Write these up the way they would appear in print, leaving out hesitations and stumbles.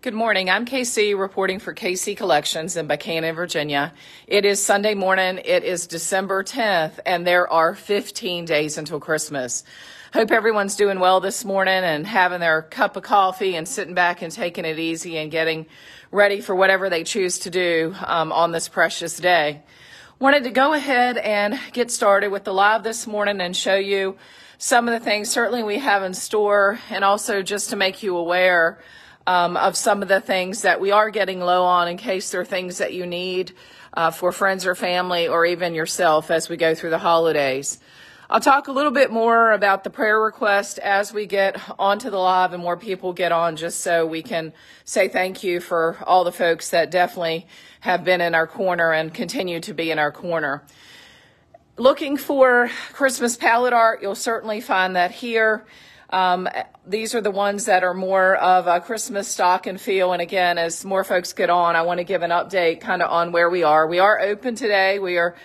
Good morning. I'm KC reporting for KC Collections in Buchanan, Virginia. It is Sunday morning. It is December 10th, and there are 15 days until Christmas. Hope everyone's doing well this morning and having their cup of coffee and sitting back and taking it easy and getting ready for whatever they choose to do on this precious day. Wanted to go ahead and get started with the live this morning and show you some of the things certainly we have in store, and also just to make you aware of some of the things that we are getting low on in case there are things that you need for friends or family or even yourself as we go through the holidays. I'll talk a little bit more about the prayer request as we get onto the live and more people get on, just so we can say thank you for all the folks that definitely have been in our corner and continue to be in our corner. Looking for Christmas palette art, you'll certainly find that here. These are the ones that are more of a Christmas stock and feel. And again, as more folks get on, I want to give an update kind of on where we are. We are open today. We are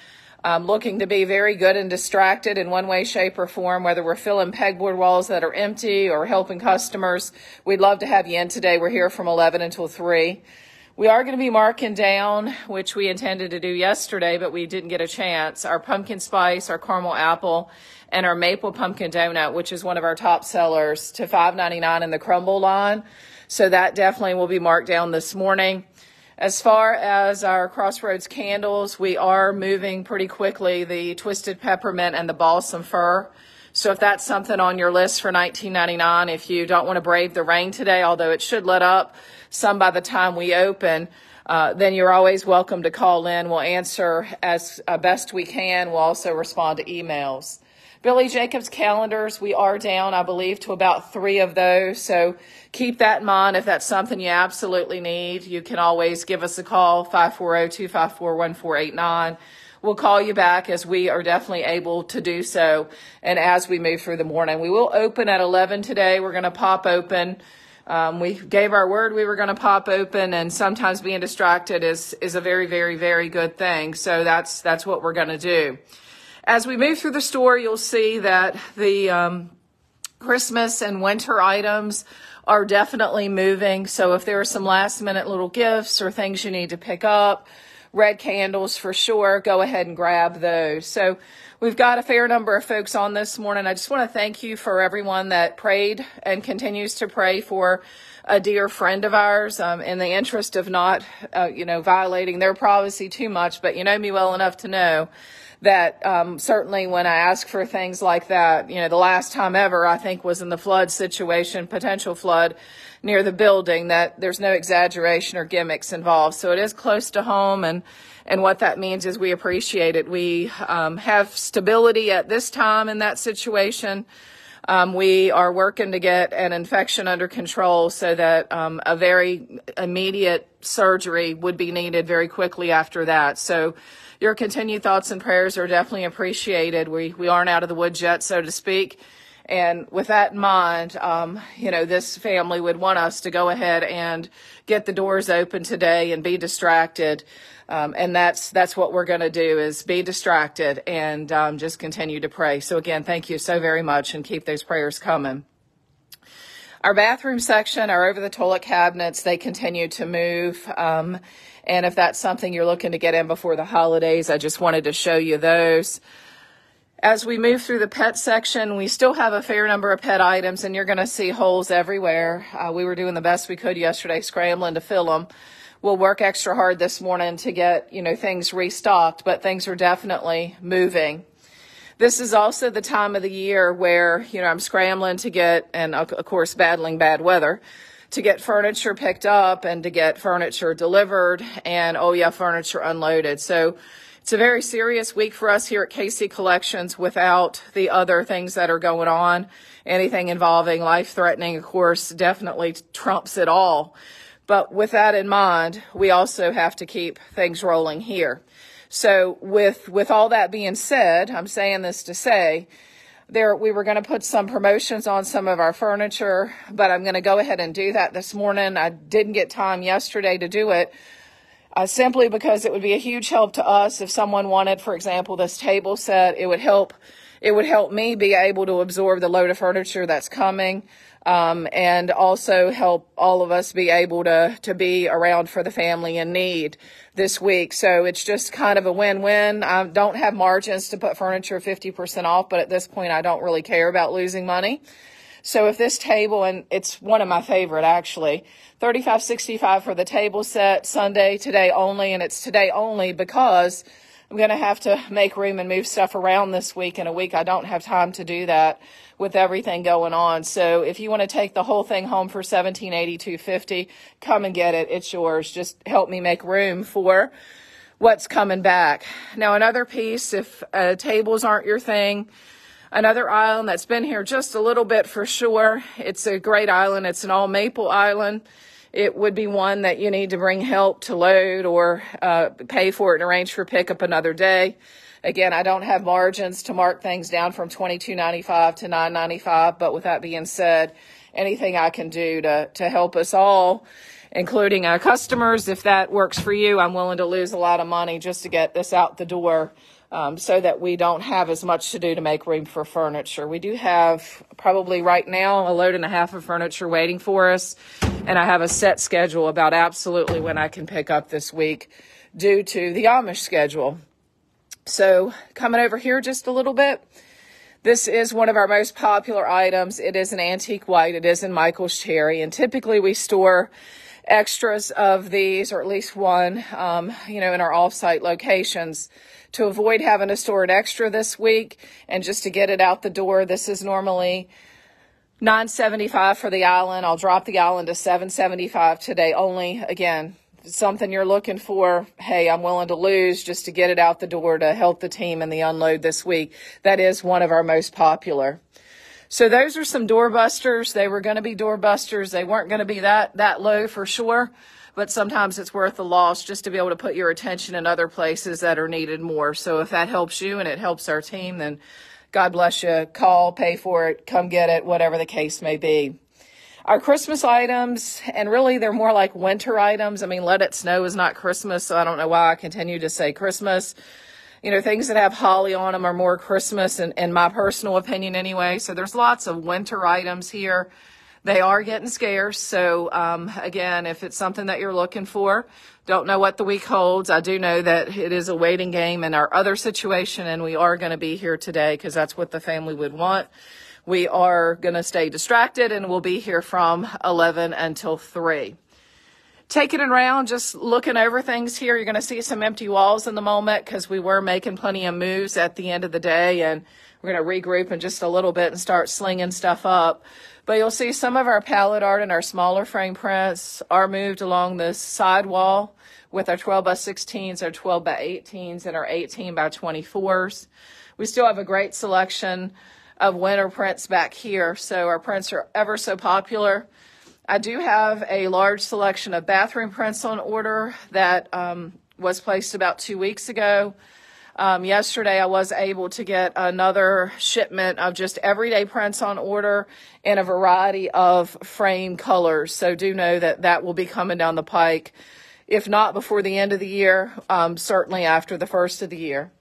looking to be very good and distracted in one way, shape, or form, whether we're filling pegboard walls that are empty or helping customers. We'd love to have you in today. We're here from 11 until 3. We are going to be marking down, which we intended to do yesterday, but we didn't get a chance, our pumpkin spice, our caramel apple, and our maple pumpkin donut, which is one of our top sellers, to $5.99 in the crumble line. So that definitely will be marked down this morning. As far as our Crossroads candles, we are moving pretty quickly, the twisted peppermint and the balsam fir. So if that's something on your list for $19.99, if you don't want to brave the rain today, although it should let up some by the time we open, then you're always welcome to call in. We'll answer as best we can. We'll also respond to emails. Billy Jacobs calendars, we are down, I believe, to about 3 of those. So keep that in mind. If that's something you absolutely need, you can always give us a call, 540-254-1489. We'll call you back as we are definitely able to do so. And as we move through the morning, we will open at 11 today. We're going to pop open. We gave our word we were going to pop open, and sometimes being distracted is a very, very, very good thing. So that's what we're going to do. As we move through the store, you'll see that the Christmas and winter items are definitely moving. So if there are some last minute little gifts or things you need to pick up, red candles for sure, go ahead and grab those. So we've got a fair number of folks on this morning. I just want to thank you for everyone that prayed and continues to pray for a dear friend of ours, in the interest of not, violating their privacy too much. But you know me well enough to know that certainly when I ask for things like that, the last time ever I think was in the flood situation, potential flood near the building, that there's no exaggeration or gimmicks involved. So it is close to home, and what that means is we appreciate it. We have stability at this time in that situation. We are working to get an infection under control so that a very immediate surgery would be needed very quickly after that. So your continued thoughts and prayers are definitely appreciated. We aren't out of the woods yet, so to speak. And with that in mind, this family would want us to go ahead and get the doors open today and be distracted. And that's what we're going to do, is be distracted and just continue to pray. So again, thank you so very much, and keep those prayers coming. Our bathroom section, our over-the-toilet cabinets, they continue to move. And if that's something you're looking to get in before the holidays, I just wanted to show you those. As we move through the pet section, we still have a fair number of pet items, and you're going to see holes everywhere. We were doing the best we could yesterday, scrambling to fill them. We'll work extra hard this morning to get, things restocked, but things are definitely moving. This is also the time of the year where, I'm scrambling to get, and of course battling bad weather, to get furniture picked up and to get furniture delivered and, furniture unloaded. So it's a very serious week for us here at KC Collections without the other things that are going on. Anything involving life-threatening, of course, definitely trumps it all. But with that in mind, we also have to keep things rolling here. So with all that being said, I'm saying this to say, we were going to put some promotions on some of our furniture, but I'm going to go ahead and do that this morning. I didn't get time yesterday to do it, simply because it would be a huge help to us if someone wanted, for example, this table set. It would help It would help me be able to absorb the load of furniture that's coming, and also help all of us be able to be around for the family in need this week. So it's just kind of a win-win. I don't have margins to put furniture 50% off, but at this point I don't really care about losing money. So if this table, and it's one of my favorite actually, $35.65 for the table set, Sunday, today only, and it's today only because I'm going to have to make room and move stuff around this week. In a week I don't have time to do that with everything going on. So if you want to take the whole thing home for $1782.50, come and get it. It's yours. Just help me make room for what's coming back. Now another piece, if tables aren't your thing, another island that's been here just a little bit for sure. It's a great island. It's an all maple island. It would be one that you need to bring help to load or pay for it and arrange for pickup another day. Again, I don't have margins to mark things down from $22.95 to $9.95. But with that being said, anything I can do to help us all, including our customers, if that works for you, I'm willing to lose a lot of money just to get this out the door. So that we don't have as much to do to make room for furniture. We do have probably right now a load and a half of furniture waiting for us, and I have a set schedule about absolutely when I can pick up this week due to the Amish schedule. So coming over here just a little bit, this is one of our most popular items. It is an antique white. It is in Michael's cherry, and typically we store extras of these, or at least one, in our off-site locations. To avoid having to store an extra this week and just to get it out the door, this is normally $9.75 for the island. I'll drop the island to $7.75 today only. Again, something you're looking for, hey, I'm willing to lose just to get it out the door to help the team in the unload this week. That is one of our most popular. So those are some doorbusters. They were going to be doorbusters. They weren't going to be that low for sure. But sometimes it's worth the loss just to be able to put your attention in other places that are needed more. So if that helps you and it helps our team, then God bless you. Call, pay for it, come get it, whatever the case may be. Our Christmas items, and really they're more like winter items. I mean, Let It Snow is not Christmas, so I don't know why I continue to say Christmas. Things that have holly on them are more Christmas, in my personal opinion anyway. So there's lots of winter items here. They are getting scarce, so again, if it's something that you're looking for, don't know what the week holds. I do know that it is a waiting game in our other situation, and we are going to be here today because that's what the family would want. We are going to stay distracted, and we'll be here from 11 until 3. Taking it around, just looking over things here, you're going to see some empty walls in the moment because we were making plenty of moves at the end of the day, and we're going to regroup in just a little bit and start slinging stuff up. But you'll see some of our pallet art and our smaller frame prints are moved along the side wall with our 12x16s, our 12x18s, and our 18x24s. We still have a great selection of winter prints back here, so our prints are ever so popular. I do have a large selection of bathroom prints on order that was placed about 2 weeks ago. Yesterday, I was able to get another shipment of just everyday prints on order in a variety of frame colors. So do know that that will be coming down the pike, if not before the end of the year, certainly after the first of the year.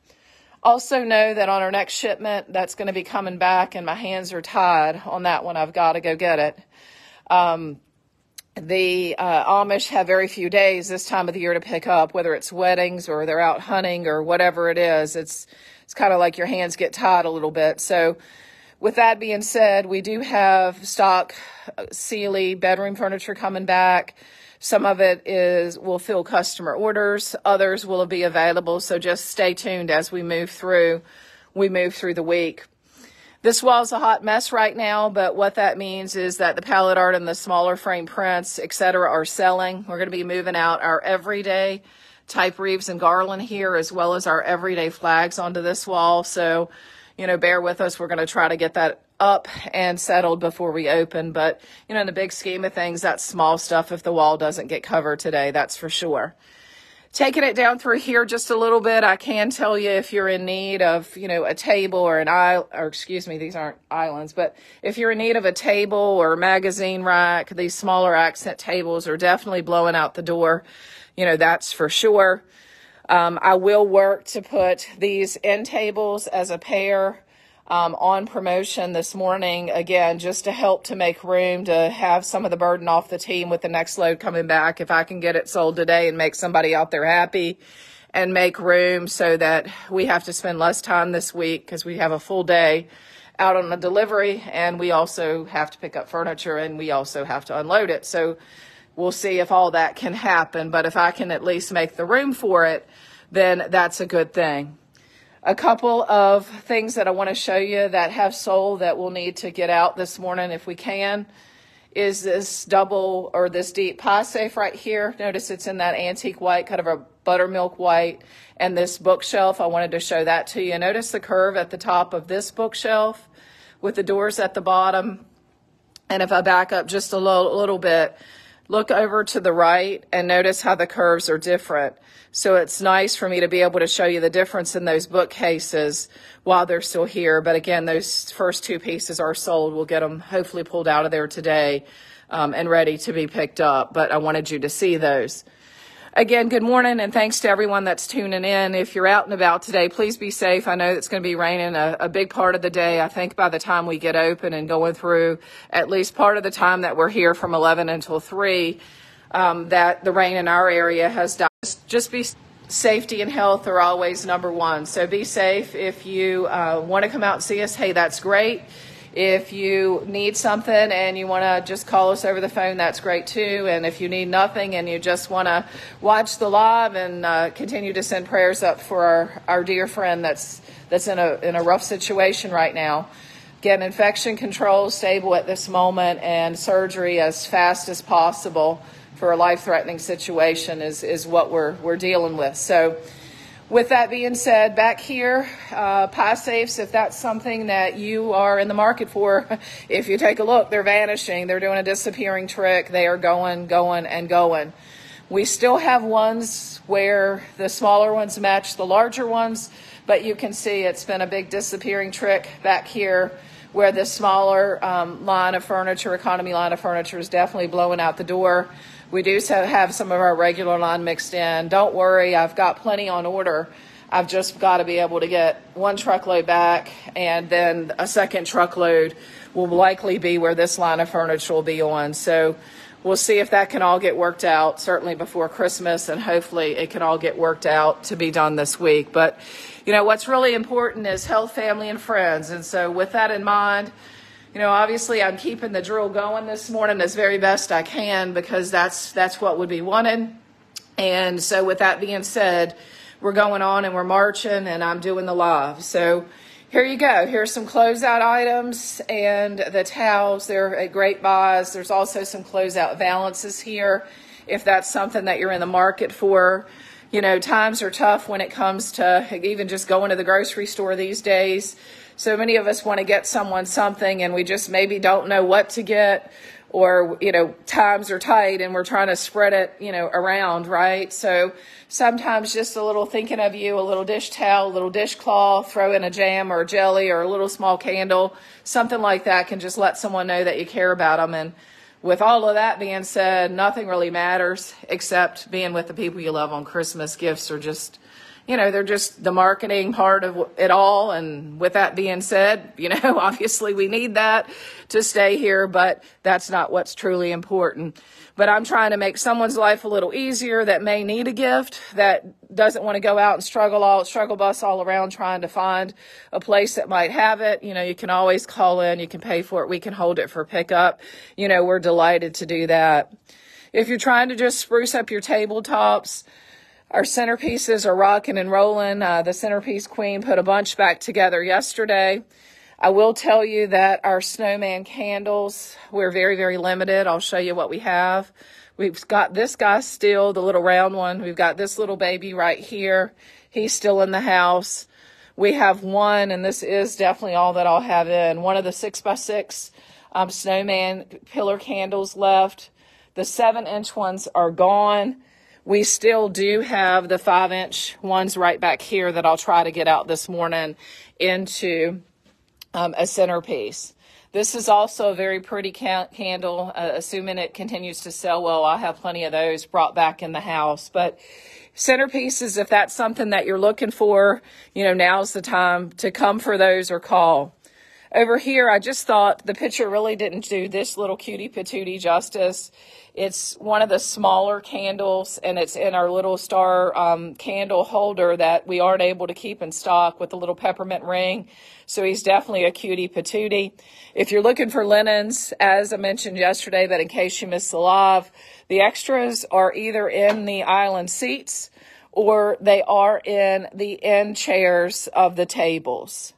Also know that on our next shipment, that's going to be coming back, and my hands are tied on that one. I've got to go get it. The Amish have very few days this time of the year to pick up, whether it's weddings or they're out hunting or whatever it is. It's kind of like your hands get tied a little bit. So with that being said, we do have stock Sealy bedroom furniture coming back. Some of it will fill customer orders. Others will be available. So just stay tuned as we move through the week. This wall's a hot mess right now, but what that means is that the pallet art and the smaller frame prints, etc., are selling. We're going to be moving out our everyday type wreaths and garland here, as well as our everyday flags onto this wall. So, bear with us. We're going to try to get that up and settled before we open. But, in the big scheme of things, that's small stuff if the wall doesn't get covered today, that's for sure. Taking it down through here just a little bit, I can tell you if you're in need of, a table or these aren't islands, but if you're in need of a table or a magazine rack, these smaller accent tables are definitely blowing out the door. That's for sure. I will work to put these end tables as a pair on promotion this morning, again, just to help to make room to have some of the burden off the team with the next load coming back. If I can get it sold today and make somebody out there happy and make room so that we have to spend less time this week because we have a full day out on a delivery, and we also have to pick up furniture, and we also have to unload it. So we'll see if all that can happen, but if I can at least make the room for it, then that's a good thing. A couple of things that I want to show you that have sold that we'll need to get out this morning if we can is this double or this deep pie safe right here. Notice it's in that antique white, kind of a buttermilk white, and this bookshelf. I wanted to show that to you. Notice the curve at the top of this bookshelf with the doors at the bottom. And if I back up just a little bit, look over to the right and notice how the curves are different. So it's nice for me to be able to show you the difference in those bookcases while they're still here. But again, those first two pieces are sold. We'll get them hopefully pulled out of there today and ready to be picked up. But I wanted you to see those. Again, good morning, and thanks to everyone that's tuning in. If you're out and about today, please be safe. I know it's going to be raining a big part of the day. I think by the time we get open and going through at least part of the time that we're here from 11 until 3, that the rain in our area has died. Just be safety and health are always number one. So be safe. If you want to come out and see us, hey, that's great. If you need something and you want to just call us over the phone, that's great too. And if you need nothing and you just want to watch the live and continue to send prayers up for our dear friend that's in a rough situation right now. Get infection control stable at this moment and surgery as fast as possible for a life-threatening situation is what we're dealing with. So with that being said, back here, pie safes, if that's something that you are in the market for, if you take a look, they're vanishing. They're doing a disappearing trick. They are going, and going. We still have ones where the smaller ones match the larger ones, but you can see it's been a big disappearing trick back here where the smaller line of furniture, economy line of furniture, is definitely blowing out the door. We do have some of our regular line mixed in. Don't worry, I've got plenty on order. I've just got to be able to get one truckload back, and then a second truckload will likely be where this line of furniture will be on. So we'll see if that can all get worked out, certainly before Christmas, and hopefully it can all get worked out to be done this week. But, you know, what's really important is health, family, and friends. And so with that in mind, you know, obviously I'm keeping the drill going this morning as very best I can because that's what would be wanted. And so with that being said, we're going on and we're marching and I'm doing the live. So here you go. Here's some closeout items and the towels. They're at great buys. There's also some closeout balances here if that's something that you're in the market for. You know, times are tough when it comes to even just going to the grocery store these days. So many of us want to get someone something and we just maybe don't know what to get, or, you know, times are tight and we're trying to spread it, you know, around, right? So sometimes just a little thinking of you, a little dish towel, a little dishcloth, throw in a jam or a jelly or a little small candle, something like that can just let someone know that you care about them. And with all of that being said, nothing really matters except being with the people you love on Christmas. Gifts are just, you know, they're just the marketing part of it all. And with that being said, you know, obviously we need that to stay here, but that's not what's truly important. But I'm trying to make someone's life a little easier that may need a gift, that doesn't want to go out and struggle bus all around trying to find a place that might have it. You know, you can always call in, you can pay for it, we can hold it for pickup. You know, we're delighted to do that. If you're trying to just spruce up your tabletops, our centerpieces are rocking and rolling. The centerpiece queen put a bunch back together yesterday. I will tell you that our snowman candles, we're very, very limited. I'll show you what we have. We've got this guy still, the little round one. We've got this little baby right here. He's still in the house. We have one, and this is definitely all that I'll have in. One of the 6x6 snowman pillar candles left. The 7-inch ones are gone. We still do have the 5-inch ones right back here that I'll try to get out this morning into a centerpiece. This is also a very pretty candle, assuming it continues to sell well. I'll have plenty of those brought back in the house. But centerpieces, if that's something that you're looking for, now's the time to come for those or call. Over here, I just thought the picture really didn't do this little cutie patootie justice. It's one of the smaller candles, and it's in our little star candle holder that we aren't able to keep in stock with the little peppermint ring. So he's definitely a cutie patootie. If you're looking for linens, as I mentioned yesterday, but in case you missed the live, the extras are either in the island seats or they are in the end chairs of the tables.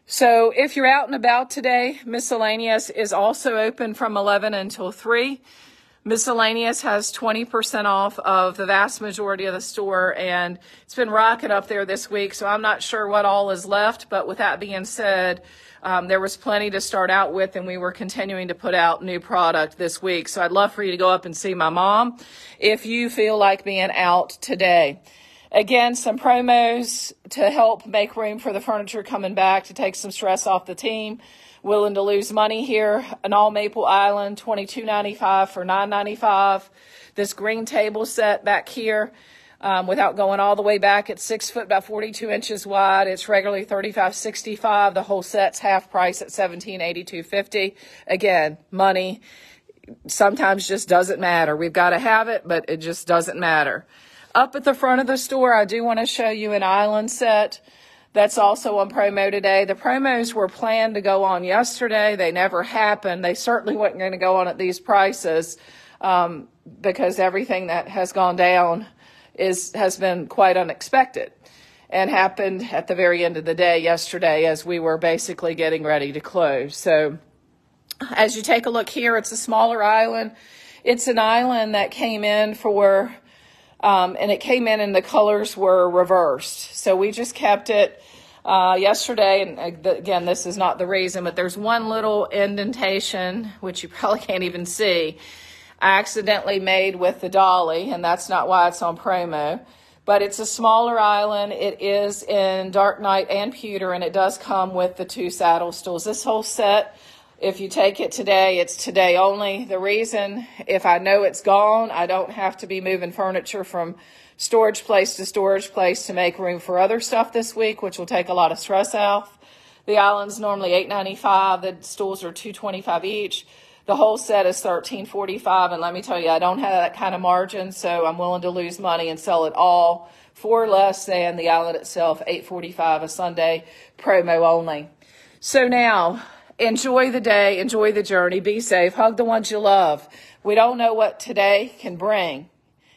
So if you're out and about today, miscellaneous is also open from 11 until 3. Miscellaneous has 20% off of the vast majority of the store, and it's been rocking up there this week, so I'm not sure what all is left. But with that being said, there was plenty to start out with, and we were continuing to put out new product this week. So I'd love for you to go up and see my mom if you feel like being out today. Again, some promos to help make room for the furniture coming back, to take some stress off the team. Willing to lose money here. An all Maple Island, $22.95 for $9.95. This green table set back here, without going all the way back, it's 6 foot, about 42 inches wide. It's regularly $35.65. The whole set's half price at $17.82.50. Again, money sometimes just doesn't matter. We've got to have it, but it just doesn't matter. Up at the front of the store, I do want to show you an island set that's also on promo today. The promos were planned to go on yesterday. They never happened. They certainly weren't going to go on at these prices because everything that has gone down has been quite unexpected and happened at the very end of the day yesterday as we were basically getting ready to close. So as you take a look here, it's a smaller island. It's an island that came in for... and it came in and the colors were reversed. So we just kept it yesterday. And again, this is not the reason, but there's one little indentation, which you probably can't even see, I accidentally made with the dolly, and that's not why it's on promo. But it's a smaller island. It is in dark night and pewter, and it does come with the 2 saddle stools. This whole set, if you take it today, it's today only. The reason, if I know it's gone, I don't have to be moving furniture from storage place to storage place to make room for other stuff this week, which will take a lot of stress off. The island's normally $8.95. The stools are $2.25 each. The whole set is $13.45, and let me tell you, I don't have that kind of margin, so I'm willing to lose money and sell it all for less than the island itself, $8.45 a Sunday, promo only. So now, enjoy the day, enjoy the journey, be safe, hug the ones you love. We don't know what today can bring,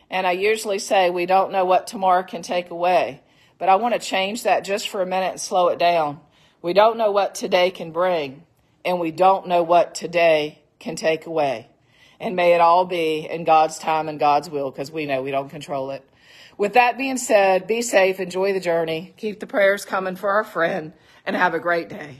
and I usually say we don't know what tomorrow can take away, but I want to change that just for a minute and slow it down. We don't know what today can bring, and we don't know what today can take away. And may it all be in God's time and God's will, because we know we don't control it. With that being said, be safe, enjoy the journey, keep the prayers coming for our friend, and have a great day.